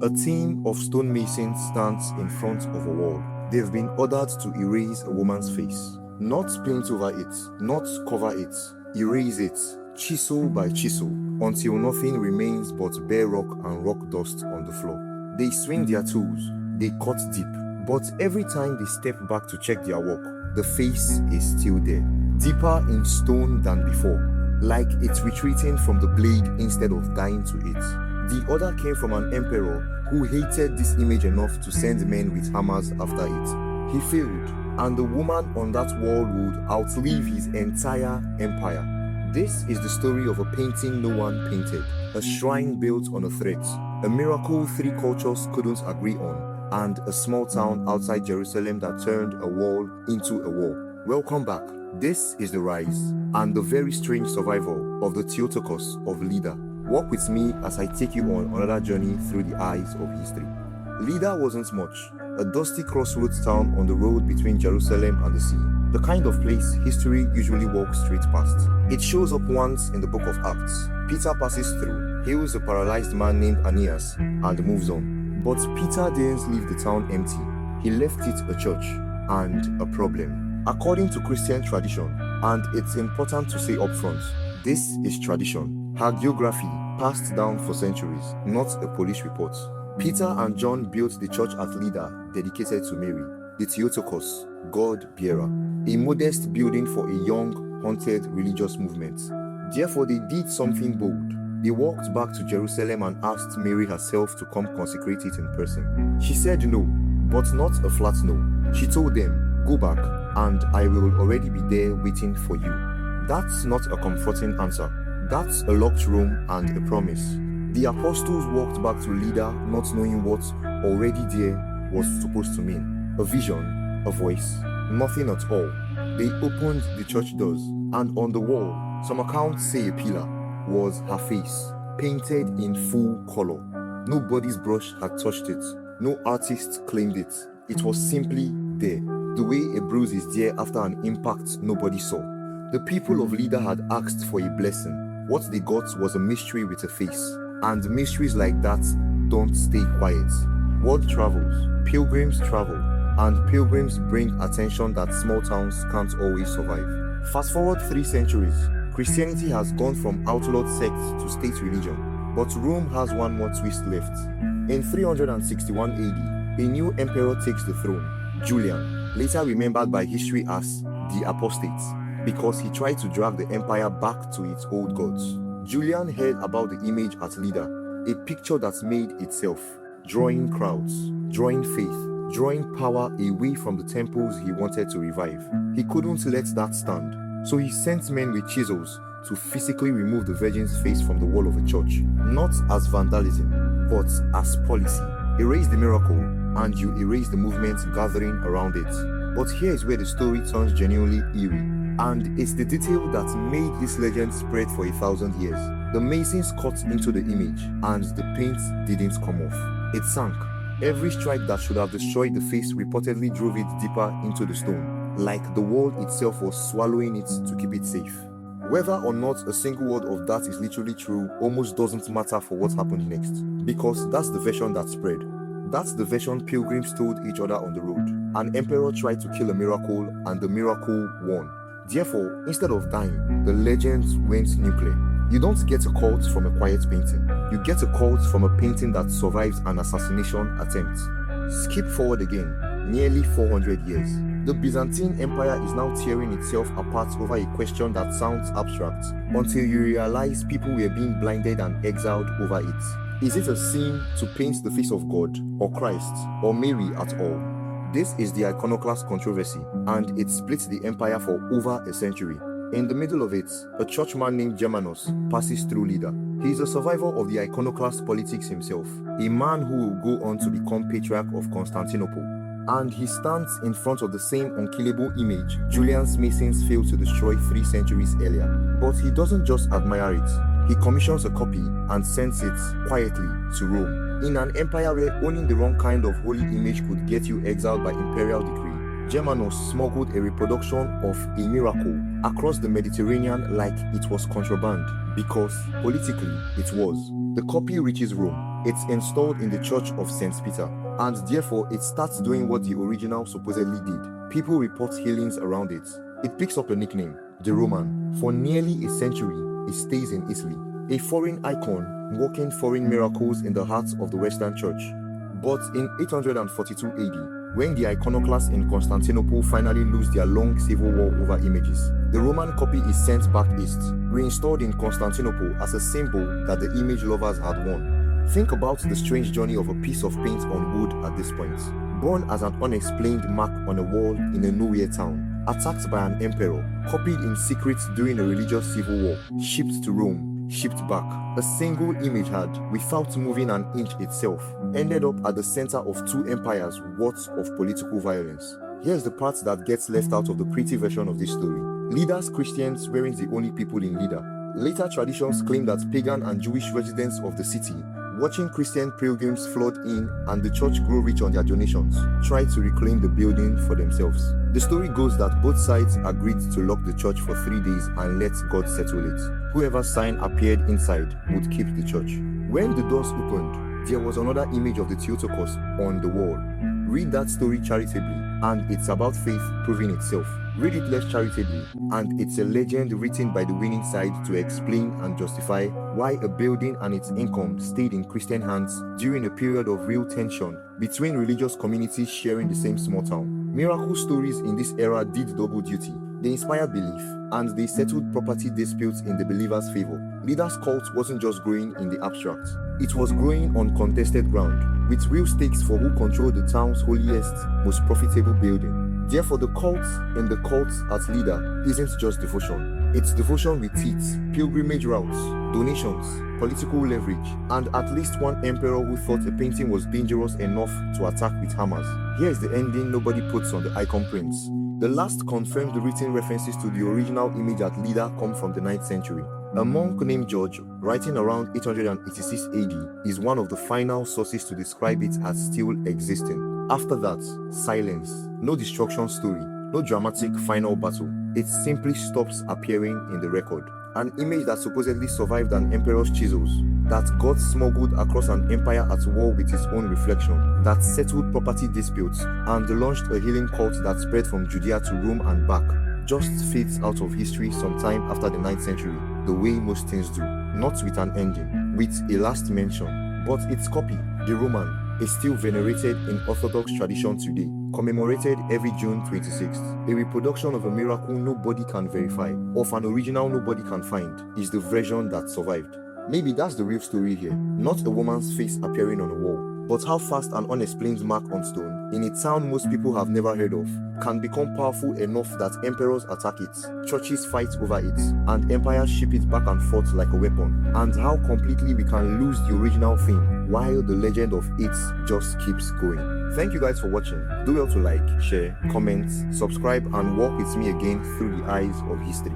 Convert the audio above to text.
A team of stonemasons stands in front of a wall. They've been ordered to erase a woman's face. Not paint over it, not cover it, erase it, chisel by chisel, until nothing remains but bare rock and rock dust on the floor. They swing their tools, they cut deep, but every time they step back to check their work, the face is still there, deeper in stone than before, like it's retreating from the blade instead of dying to it. The order came from an emperor who hated this image enough to send men with hammers after it. He failed, and the woman on that wall would outlive his entire empire. This is the story of a painting no one painted, a shrine built on a threat, a miracle three cultures couldn't agree on, and a small town outside Jerusalem that turned a wall into a war. Welcome back. This is the rise and the very strange survival of the Theotokos of Lydda. Walk with me as I take you on another journey through the eyes of history. Lydda wasn't much, a dusty crossroads town on the road between Jerusalem and the sea. The kind of place history usually walks straight past. It shows up once in the book of Acts. Peter passes through, heals a paralyzed man named Aeneas, and moves on. But Peter didn't leave the town empty. He left it a church and a problem. According to Christian tradition, and it's important to say up front, this is tradition, hagiography passed down for centuries, not a police report. Peter and John built the church at Lydda dedicated to Mary, the Theotokos, God-bearer, a modest building for a young, haunted religious movement. Therefore, they did something bold. They walked back to Jerusalem and asked Mary herself to come consecrate it in person. She said no, but not a flat no. She told them, "Go back, and I will already be there waiting for you." That's not a comforting answer. That's a locked room and a promise. The apostles walked back to Lydda not knowing what already there was supposed to mean. A vision, a voice, nothing at all. They opened the church doors, and on the wall, some accounts say a pillar, was her face, painted in full color. Nobody's brush had touched it. No artist claimed it. It was simply there, the way a bruise is there after an impact nobody saw. The people of Lydda had asked for a blessing. What they got was a mystery with a face. And mysteries like that don't stay quiet. Word travels, pilgrims travel, and pilgrims bring attention that small towns can't always survive. Fast forward 3 centuries, Christianity has gone from outlawed sect to state religion, but Rome has one more twist left. In 361 AD, a new emperor takes the throne, Julian, later remembered by history as the apostate, because he tried to drag the empire back to its old gods. Julian heard about the image at Lydda, a picture that made itself, drawing crowds, drawing faith, drawing power away from the temples he wanted to revive. He couldn't let that stand, so he sent men with chisels to physically remove the virgin's face from the wall of a church, not as vandalism, but as policy. Erase the miracle, and you erase the movement gathering around it. But here is where the story turns genuinely eerie. And it's the detail that made this legend spread for 1,000 years. The masons cut into the image, and the paint didn't come off. It sank. Every strike that should have destroyed the face reportedly drove it deeper into the stone, like the wall itself was swallowing it to keep it safe. Whether or not a single word of that is literally true almost doesn't matter for what happened next, because that's the version that spread. That's the version pilgrims told each other on the road. An emperor tried to kill a miracle, and the miracle won. Therefore, instead of dying, the legends went nuclear. You don't get a cult from a quiet painting. You get a cult from a painting that survives an assassination attempt. Skip forward again, nearly 400 years. The Byzantine Empire is now tearing itself apart over a question that sounds abstract, until you realize people were being blinded and exiled over it. Is it a sin to paint the face of God, or Christ, or Mary at all? This is the iconoclast controversy, and it split the empire for over a century. In the middle of it, a churchman named Germanus passes through Lydda. He is a survivor of the iconoclast politics himself, a man who will go on to become patriarch of Constantinople. And he stands in front of the same unkillable image Julian's masons failed to destroy 3 centuries earlier. But he doesn't just admire it, he commissions a copy and sends it quietly to Rome. In an empire where owning the wrong kind of holy image could get you exiled by imperial decree, Germanus smuggled a reproduction of a miracle across the Mediterranean like it was contraband, because politically it was. The copy reaches Rome, It's installed in the Church of St. Peter, and therefore it starts doing what the original supposedly did. People report healings around it. It picks up a nickname, the Roman. For nearly a century, it stays in Italy, a foreign icon working foreign miracles in the heart of the Western Church. But in 842 AD, when the iconoclasts in Constantinople finally lose their long civil war over images, the Roman copy is sent back east, reinstalled in Constantinople as a symbol that the image lovers had won. Think about the strange journey of a piece of paint on wood at this point. Born as an unexplained mark on a wall in a nowhere town, attacked by an emperor, copied in secret during a religious civil war, shipped to Rome, shipped back. A single image had, without moving an inch itself, ended up at the center of two empires worth of political violence. Here's the part that gets left out of the pretty version of this story. Lydda's Christians weren't the only people in Lydda. Later traditions claim that pagan and Jewish residents of the city, watching Christian pilgrims flood in and the church grow rich on their donations, tried to reclaim the building for themselves. The story goes that both sides agreed to lock the church for 3 days and let God settle it. Whoever's sign appeared inside would keep the church. When the doors opened, there was another image of the Theotokos on the wall. Read that story charitably, and it's about faith proving itself. Read it less charitably, and it's a legend written by the winning side to explain and justify why a building and its income stayed in Christian hands during a period of real tension between religious communities sharing the same small town. Miracle stories in this era did double duty. They inspired belief, and they settled property disputes in the believer's favor. Lydda's cult wasn't just growing in the abstract. It was growing on contested ground, with real stakes for who controlled the town's holiest, most profitable building. Therefore, the cult in the cults at Lydda isn't just devotion. It's devotion with teeth, pilgrimage routes, donations, political leverage, and at least one emperor who thought a painting was dangerous enough to attack with hammers. Here's the ending nobody puts on the icon prints. The last confirmed written references to the original image at Lydda come from the 9th century. A monk named George, writing around 886 AD, is one of the final sources to describe it as still existing. After that, silence. No destruction story, no dramatic final battle. It simply stops appearing in the record. An image that supposedly survived an emperor's chisels, that got smuggled across an empire at war with its own reflection, that settled property disputes, and launched a healing cult that spread from Judea to Rome and back, just fades out of history sometime after the 9th century, the way most things do, not with an ending, with a last mention. But its copy, the Roman, is still venerated in Orthodox tradition today, commemorated every June 26th. A reproduction of a miracle nobody can verify, of an original nobody can find, is the version that survived. Maybe that's the real story here, not a woman's face appearing on a wall, but how fast an unexplained mark on stone, in a town most people have never heard of, can become powerful enough that emperors attack it, churches fight over it, and empires ship it back and forth like a weapon, and how completely we can lose the original thing while the legend of it just keeps going. Thank you guys for watching. Do well to like, share, comment, subscribe, and walk with me again through the eyes of history.